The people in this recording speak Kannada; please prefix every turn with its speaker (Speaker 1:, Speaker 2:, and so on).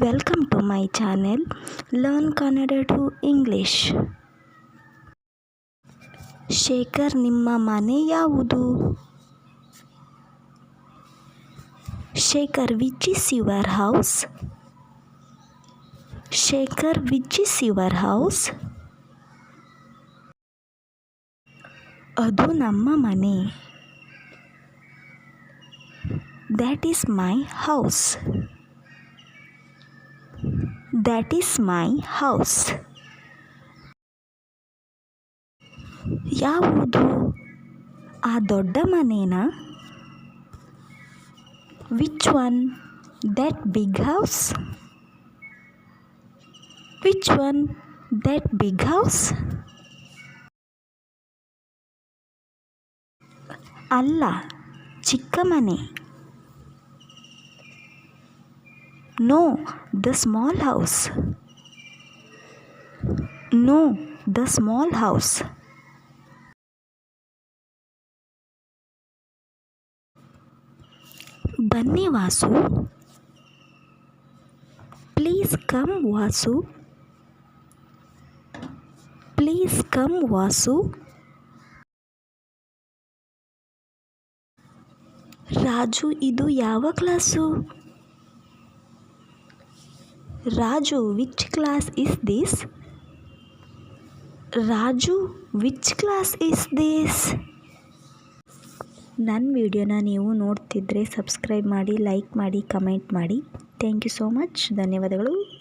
Speaker 1: Welcome to my channel learn Kannada to English. Shekhar, ನಿಮ್ಮ ಮನೆ ಯಾವುದು? Shekhar, which is your house? Shekhar, which is your house? ಅದು ನಮ್ಮ ಮನೆ. That is my house. That is my house. ಯಾವುದು? ಆ ದೊಡ್ಡ ಮನೇನಾ? Which one? That big house? Which one? That big house? ಅಲ್ಲ, ಚಿಕ್ಕ ಮನೆ. No, the small house. No, the small house. ಬನ್ನಿ Vasu. Please come Vasu. Please come Vasu. Raju, ಇದು ಯಾವ class? Raju, which class is this? Raju, which class is this? ನನ್ನ ವಿಡಿಯೋನ ನೀವು ನೋಡ್ತಿದ್ರೆ ಸಬ್ಸ್ಕ್ರೈಬ್ ಮಾಡಿ, ಲೈಕ್ ಮಾಡಿ, ಕಮೆಂಟ್ ಮಾಡಿ. Thank you so much. ಧನ್ಯವಾದಗಳು.